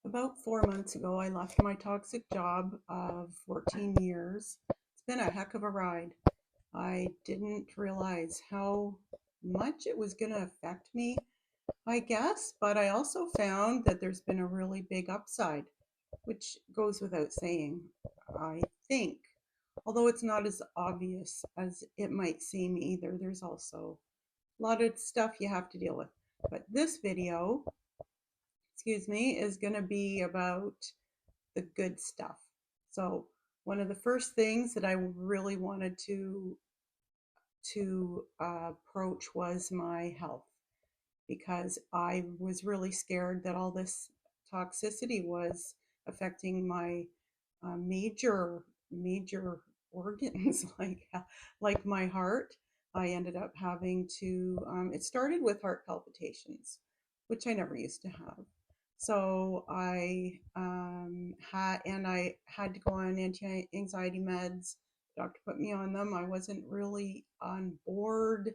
About 4 months ago, I left my toxic job of 14 years. It's been a heck of a ride. I didn't realize how much it was going to affect me, I guess, but I also found that there's been a really big upside, which goes without saying, I think. Although it's not as obvious as it might seem either, there's also a lot of stuff you have to deal with. But this video, is going to be about the good stuff. So one of the first things that I really wanted to approach was my health because I was really scared that all this toxicity was affecting my major organs like my heart. I ended up having to. It started with heart palpitations, which I never used to have. So I had to go on anti-anxiety meds. The doctor put me on them. I wasn't really on board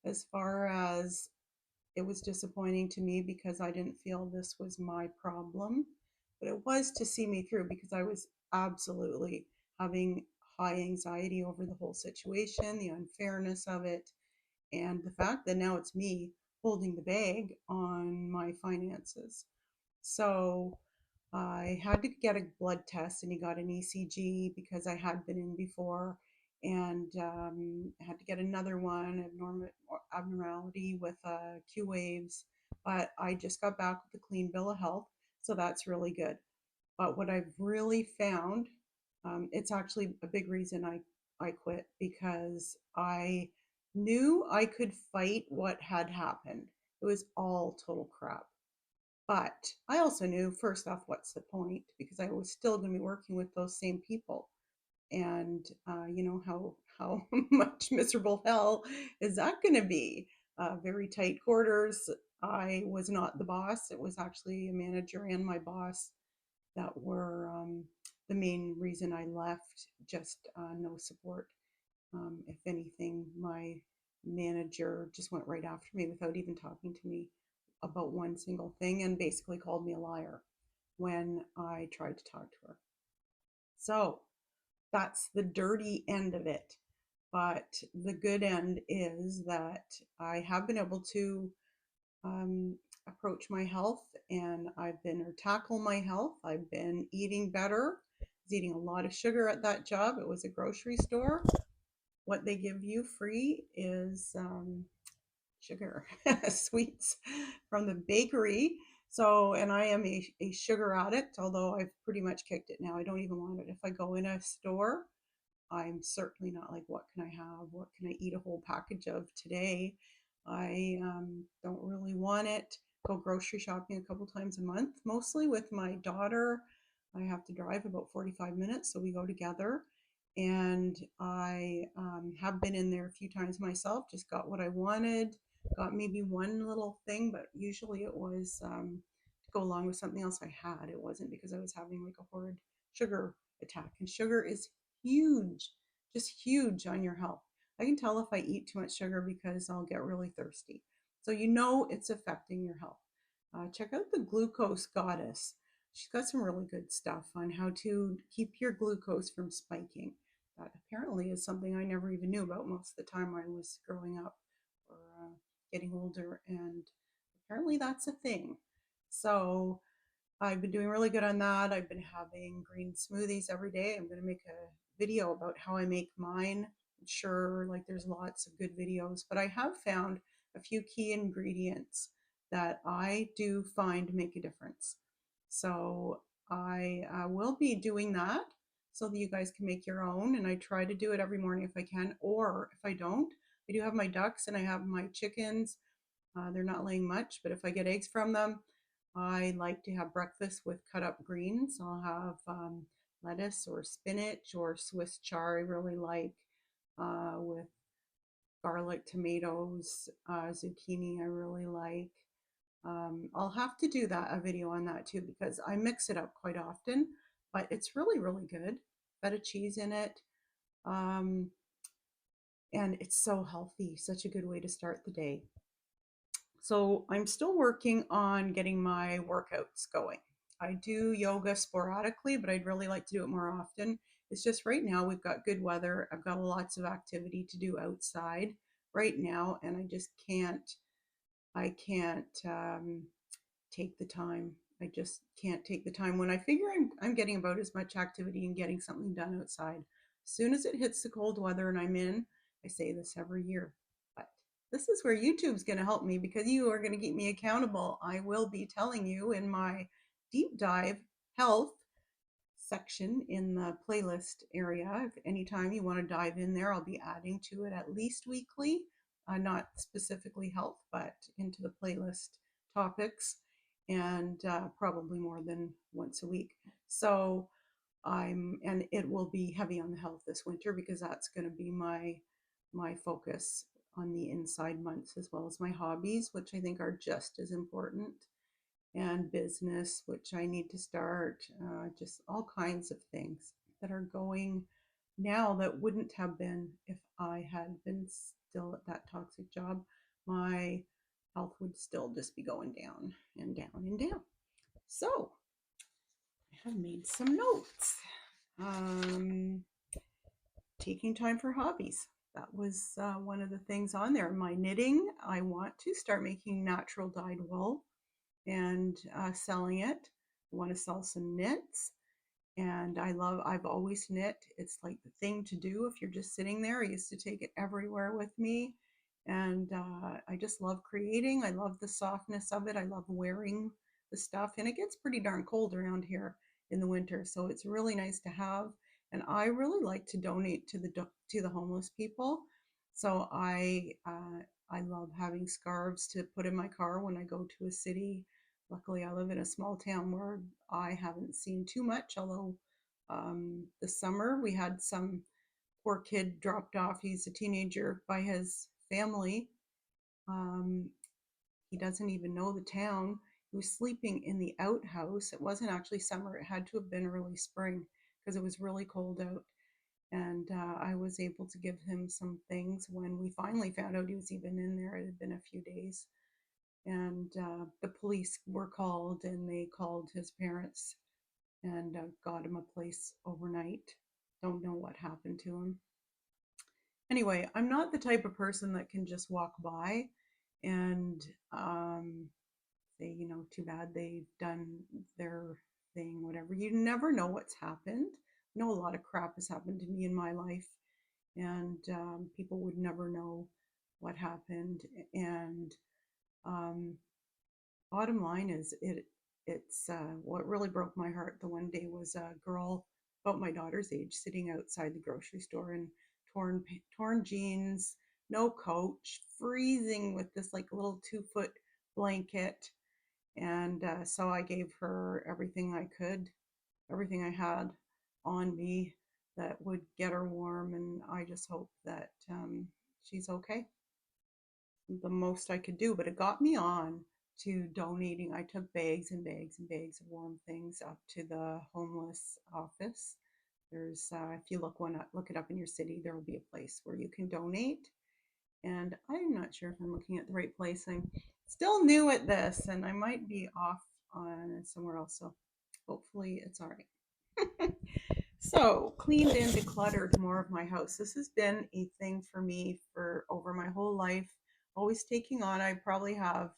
as far as it was disappointing to me because I didn't feel this was my problem, but it was to see me through because I was absolutely having high anxiety over the whole situation, the unfairness of it, and the fact that now it's me holding the bag on my finances. So I had to get a blood test and he got an ECG because I had been in before, and I had to get another one, abnormality with Q waves. But I just got back with a clean bill of health, so that's really good. But what I've really found, it's actually a big reason I quit because I knew I could fight what had happened. It was all total crap. But I also knew, first off, what's the point? Because I was still going to be working with those same people. And you know how much miserable hell is that going to be? Very tight quarters. I was not the boss. It was actually a manager and my boss that were the main reason I left. Just no support. If anything, my manager just went right after me without even talking to me about one single thing and basically called me a liar when I tried to talk to her. So that's the dirty end of it. But the good end is that I have been able to um, approach my health and I've been, or tackle my health. I've been eating better. I was eating a lot of sugar at that job. It was a grocery store. What they give you free is sugar, sweets from the bakery. So, and I am a sugar addict, although I've pretty much kicked it now. I don't even want it. If I go in a store, I'm certainly not like, what can I have? What can I eat a whole package of today? I don't really want it. Go grocery shopping a couple times a month, mostly with my daughter. I have to drive about 45 minutes, so we go together. And I have been in there a few times myself, just got what I wanted, got maybe one little thing, but usually it was to go along with something else I had. It wasn't because I was having like a horrid sugar attack. And sugar is huge, just huge on your health. I can tell if I eat too much sugar because I'll get really thirsty. So you know it's affecting your health. Check out the Glucose Goddess. She's got some really good stuff on how to keep your glucose from spiking. That apparently is something I never even knew about most of the time I was growing up or getting older, and apparently that's a thing. So I've been doing really good on that. I've been having green smoothies every day. I'm going to make a video about how I make mine. I'm sure like there's lots of good videos, but I have found a few key ingredients that I do find make a difference. So I will be doing that so that you guys can make your own. And I try to do it every morning if I can, or if I don't, I do have my ducks and I have my chickens. They're not laying much, but if I get eggs from them, I like to have breakfast with cut up greens. I'll have lettuce or spinach or Swiss chard, I really like, with garlic, tomatoes, zucchini, I really like. I'll have to do that, a video on that too, because I mix it up quite often, but it's really, really good. Feta cheese in it. Um, and it's so healthy, such a good way to start the day. So I'm still working on getting my workouts going. I do yoga sporadically, but I'd really like to do it more often. It's just right now we've got good weather. I've got lots of activity to do outside right now, and I can't take the time. I just can't take the time when I figure I'm getting about as much activity and getting something done outside. As soon as it hits the cold weather and I'm in, I say this every year, but this is where YouTube's going to help me because you are going to keep me accountable. I will be telling you in my deep dive health section in the playlist area. If anytime you want to dive in there, I'll be adding to it at least weekly, not specifically health, but into the playlist topics, and probably more than once a week. So and it will be heavy on the health this winter because that's going to be my focus on the inside months, as well as my hobbies, which I think are just as important, and business, which I need to start, just all kinds of things that are going now that wouldn't have been if I had been still at that toxic job. My health would still just be going down and down and down. So I have made some notes. Um, Taking time for hobbies. That was one of the things on there. My knitting, I want to start making natural dyed wool and selling it. I want to sell some knits, and I've always knit. It's like the thing to do if you're just sitting there. I used to take it everywhere with me, and I just love creating. I love the softness of it. I love wearing the stuff, and it gets pretty darn cold around here in the winter, so it's really nice to have. And I really like to donate to the homeless people. So I love having scarves to put in my car when I go to a city. Luckily, I live in a small town where I haven't seen too much, although this summer we had some poor kid dropped off. He's a teenager by his family. Um, he doesn't even know the town. He was sleeping in the outhouse. It wasn't actually summer, it had to have been early spring because it was really cold out. And I was able to give him some things when we finally found out he was even in there. It had been a few days, and the police were called, and they called his parents and got him a place overnight. Don't know what happened to him. Anyway, I'm not the type of person that can just walk by and say, too bad they've done their thing, whatever. You never know what's happened. I know a lot of crap has happened to me in my life, and people would never know what happened. And um, bottom line is it's what really broke my heart the one day was a girl about my daughter's age sitting outside the grocery store in torn jeans, no coat, freezing with this like little 2 foot blanket. And so I gave her everything I could, everything I had on me that would get her warm, and I just hope that she's okay. The most I could do, but it got me on to donating. I took bags and bags and bags of warm things up to the homeless office. There's, if you look it up in your city, there will be a place where you can donate. And I'm not sure if I'm looking at the right place. I'm still new at this, and I might be off on somewhere else. So hopefully it's all right. So, cleaned and decluttered more of my house. This has been a thing for me for over my whole life. Always taking on, I probably have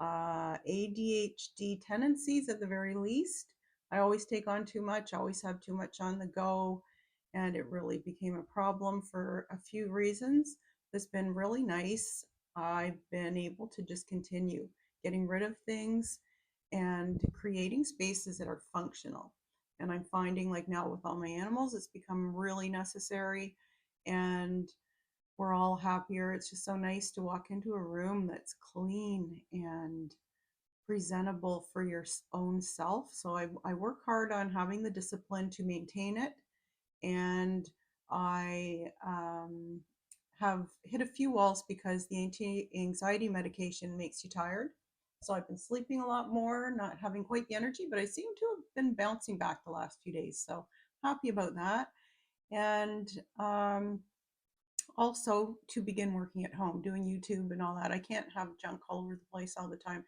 ADHD tendencies at the very least. I always take on too much, always have too much on the go, and it really became a problem for a few reasons. It's been really nice. I've been able to just continue getting rid of things and creating spaces that are functional. And I'm finding like now with all my animals, it's become really necessary, and we're all happier. It's just so nice to walk into a room that's clean and presentable for your own self. So I work hard on having the discipline to maintain it. And I have hit a few walls because the anti-anxiety medication makes you tired. So I've been sleeping a lot more, not having quite the energy, but I seem to have been bouncing back the last few days. So happy about that. And also to begin working at home, doing YouTube and all that. I can't have junk all over the place all the time.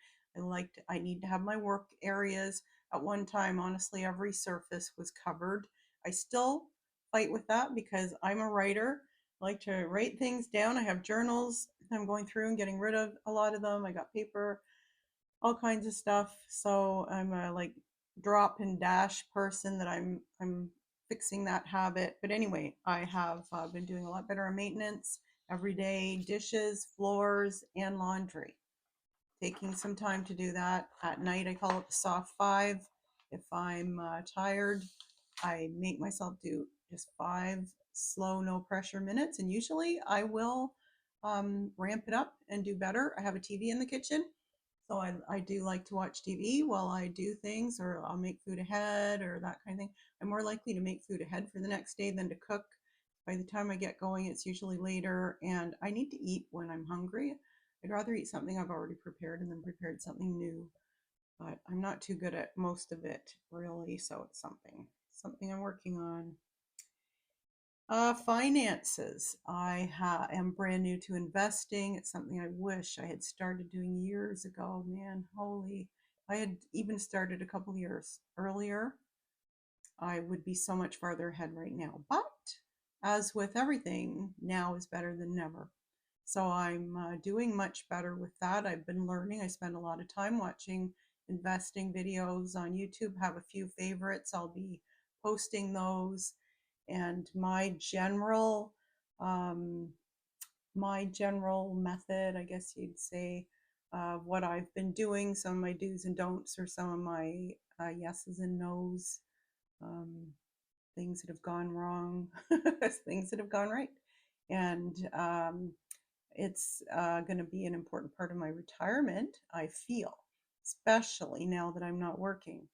I need to have my work areas, At one time, honestly, every surface was covered. I still fight with that because I'm a writer. I like to write things down. I have journals. I'm going through and getting rid of a lot of them. I got paper, all kinds of stuff. So I'm a like drop and dash person that I'm fixing that habit. But anyway, I have been doing a lot better on maintenance every day, dishes, floors, and laundry. Taking some time to do that at night. I call it the soft five. If I'm tired, I make myself do just 5 slow, no pressure minutes, and usually I will ramp it up and do better. I have a TV in the kitchen, so I do like to watch TV while I do things, or I'll make food ahead or that kind of thing. I'm more likely to make food ahead for the next day than to cook. By the time I get going, it's usually later, and I need to eat when I'm hungry. I'd rather eat something I've already prepared and then prepared something new, but I'm not too good at most of it really, so it's something I'm working on. Finances. Am brand new to investing. It's something I wish I had started doing years ago. Man, holy! If I had even started a couple years earlier, I would be so much farther ahead right now. But as with everything, now is better than never. So I'm doing much better with that. I've been learning. I spend a lot of time watching investing videos on YouTube, have a few favorites. I'll be posting those. And um, my general method, I guess you'd say, what I've been doing, some of my do's and don'ts, or some of my yeses and nos, um, things that have gone wrong, things that have gone right. And it's going to be an important part of my retirement, I feel, especially now that I'm not working.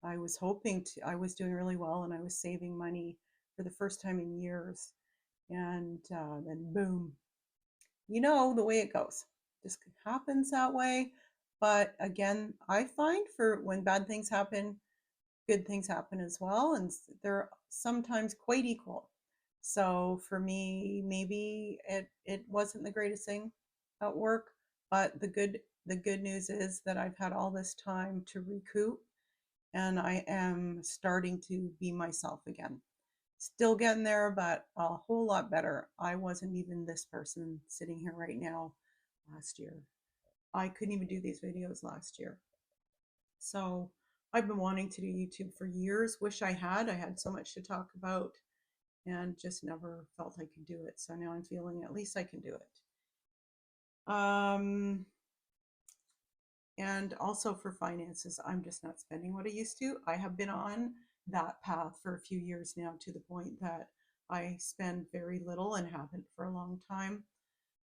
I was doing really well and I was saving money for the first time in years. And then boom, you know the way it goes. Just happens that way. But again, I find for when bad things happen, good things happen as well, and they're sometimes quite equal. So for me, maybe it wasn't the greatest thing at work, but the good news is that I've had all this time to recoup, and I am starting to be myself again. Still getting there, but a whole lot better. I wasn't even this person sitting here right now last year. I couldn't even do these videos last year. So I've been wanting to do YouTube for years. Wish I had. I had so much to talk about and just never felt I could do it. So now I'm feeling at least I can do it. And also for finances, I'm just not spending what I used to. I have been on that path for a few years now to the point that I spend very little and haven't for a long time.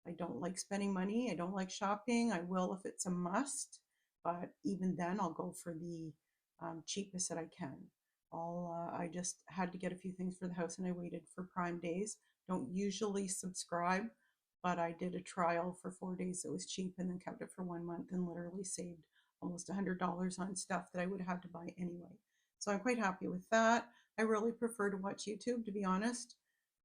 I don't like spending money. I don't like shopping. I will if it's a must, but even then, I'll go for the cheapest that I can. I just had to get a few things for the house and I waited for Prime Days. Don't usually subscribe, but I did a trial for 4 days that was cheap and then kept it for 1 month and literally saved almost $100 on stuff that I would have had to buy anyway. So I'm quite happy with that. I really prefer to watch YouTube, to be honest,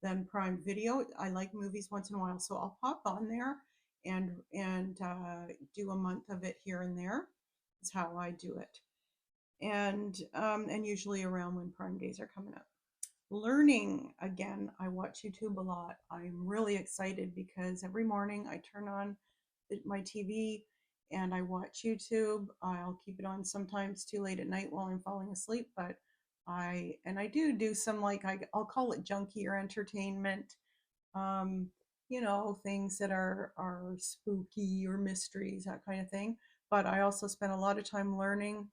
than Prime Video. I like movies once in a while, so I'll pop on there and do a month of it here and there. Is how I do it, and usually around when Prime days are coming up. Learning again, I watch YouTube a lot. I'm really excited because every morning I turn on my TV and I watch YouTube. I'll keep it on sometimes too late at night while I'm falling asleep, but I do some like I'll call it junky or entertainment. Um, things that are spooky or mysteries, that kind of thing. But I also spend a lot of time learning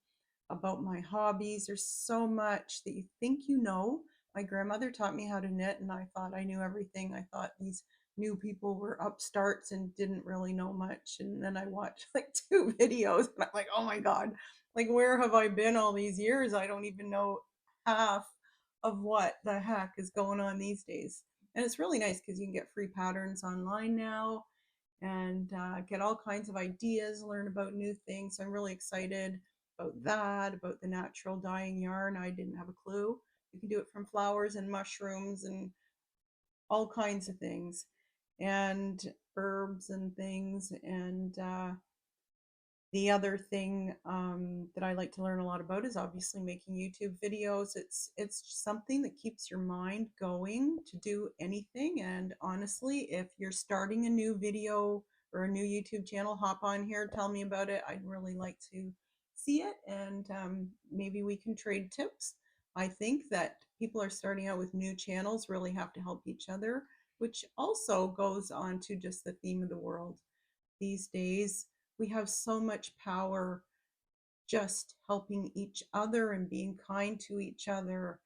about my hobbies. There's so much that you think you know. My grandmother taught me how to knit, and I thought I knew everything. I thought these new people were upstarts and didn't really know much. And then I watched like 2 videos, and I'm like, oh my God, like where have I been all these years? I don't even know half of what the heck is going on these days. And it's really nice because you can get free patterns online now and get all kinds of ideas, learn about new things. So I'm really excited about that, about the natural dyeing yarn. I didn't have a clue. You can do it from flowers and mushrooms and all kinds of things and herbs and things. And The other thing that I like to learn a lot about is obviously making YouTube videos. It's something that keeps your mind going to do anything. And honestly, if you're starting a new video or a new YouTube channel, hop on here, tell me about it. I'd really like to see it, and maybe we can trade tips. I think that people are starting out with new channels really have to help each other, which also goes on to just the theme of the world these days. We have so much power just helping each other and being kind to each other,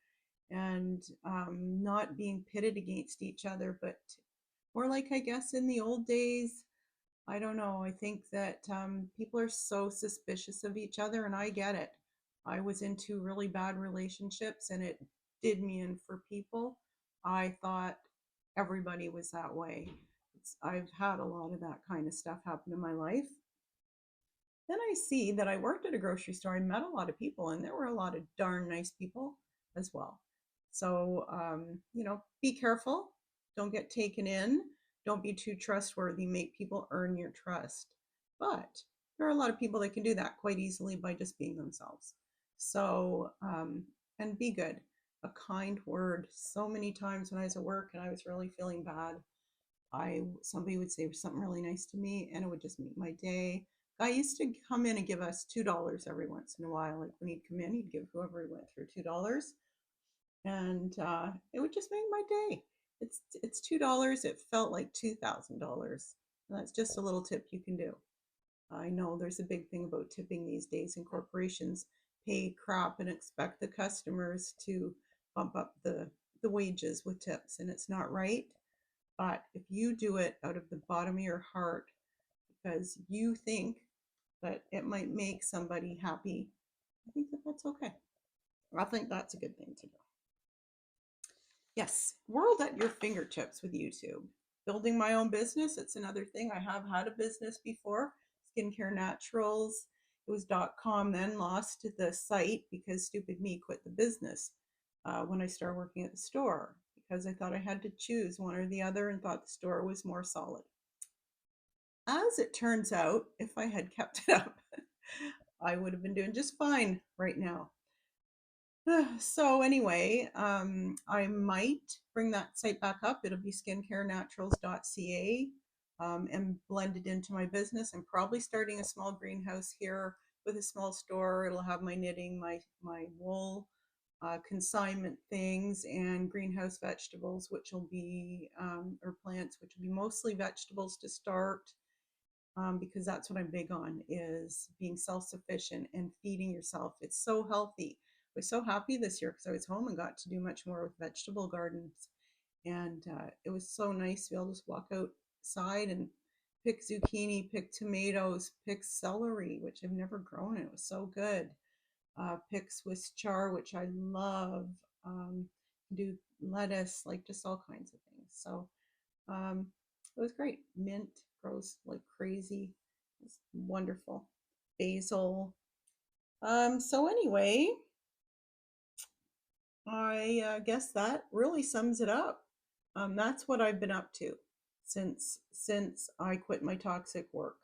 and not being pitted against each other, but more like, I guess, in the old days. I don't know. I think that people are so suspicious of each other, and I get it. I was into really bad relationships, and it did me in for people. I thought everybody was that way. I've had a lot of that kind of stuff happen in my life. Then I see that I worked at a grocery store. I met a lot of people, and there were a lot of darn nice people as well. So, be careful. Don't get taken in. Don't be too trustworthy. Make people earn your trust. But there are a lot of people that can do that quite easily by just being themselves. So, and be good. A kind word. So many times when I was at work and I was really feeling bad, I somebody would say something really nice to me, and it would just make my day. I used to come in and give us $2 every once in a while. Like when he'd come in, he'd give whoever he went through $2, and it would just make my day. It's $2. It felt like $2,000. That's just a little tip you can do. I know there's a big thing about tipping these days, and corporations pay crap and expect the customers to bump up the wages with tips, and it's not right. But if you do it out of the bottom of your heart because you think that it might make somebody happy, I think that that's okay. I think that's a good thing to do. Yes, world at your fingertips with YouTube. Building my own business, it's another thing. I have had a business before, Skincare Naturals. It was .com, then lost the site because stupid me quit the business when I started working at the store, because I thought I had to choose one or the other and thought the store was more solid. As it turns out, if I had kept it up, I would have been doing just fine right now. So anyway, I might bring that site back up. It'll be skincarenaturals.ca, and blend it into my business. I'm probably starting a small greenhouse here with a small store. It'll have my knitting, my wool, consignment things, and greenhouse vegetables, which will be or plants, which will be mostly vegetables to start, because that's what I'm big on, is being self-sufficient and feeding yourself. It's so healthy. I was so happy this year because I was home and got to do much more with vegetable gardens. And it was so nice to be able to just walk outside and pick zucchini, pick tomatoes, pick celery, which I've never grown. It was so good. Pick Swiss chard, which I love. Do lettuce, like just all kinds of things. So um, it was great. Mint grows like crazy. It's wonderful. Basil. So anyway, I guess that really sums it up. That's what I've been up to since I quit my toxic work.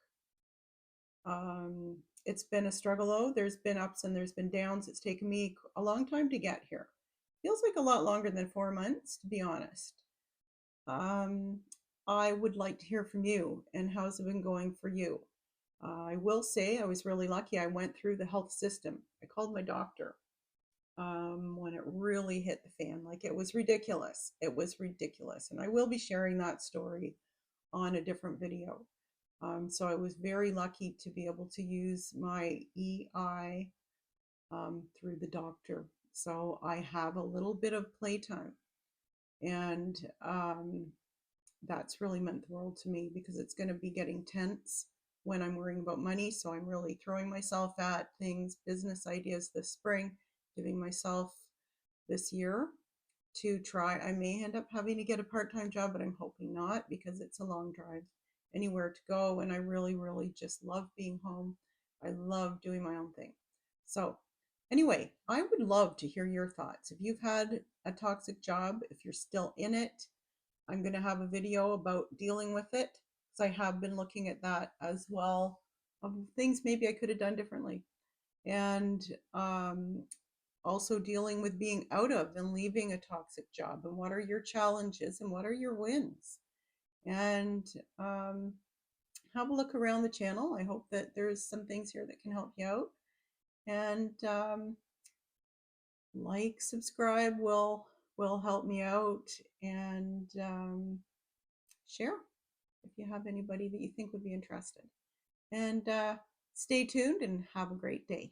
It's been a struggle. Oh, there's been ups and there's been downs. It's taken me a long time to get here. Feels like a lot longer than 4 months, to be honest. Um, I would like to hear from you, and how's it been going for you? I will say I was really lucky. I went through the health system. I called my doctor when it really hit the fan. Like, it was ridiculous. It was ridiculous. And I will be sharing that story on a different video. So I was very lucky to be able to use my EI through the doctor. So I have a little bit of playtime. And that's really meant the world to me, because it's going to be getting tense when I'm worrying about money. So I'm really throwing myself at things, business ideas this spring, giving myself this year to try. I may end up having to get a part-time job, but I'm hoping not, because it's a long drive anywhere to go. And I really, really just love being home. I love doing my own thing. So anyway, I would love to hear your thoughts. If you've had a toxic job, if you're still in it, I'm going to have a video about dealing with it, because I have been looking at that as well. of things maybe I could have done differently. And also dealing with being out of and leaving a toxic job, and what are your challenges and what are your wins. And have a look around the channel. I hope that there's some things here that can help you out. And like, subscribe will help me out, and share if you have anybody that you think would be interested. And stay tuned and have a great day.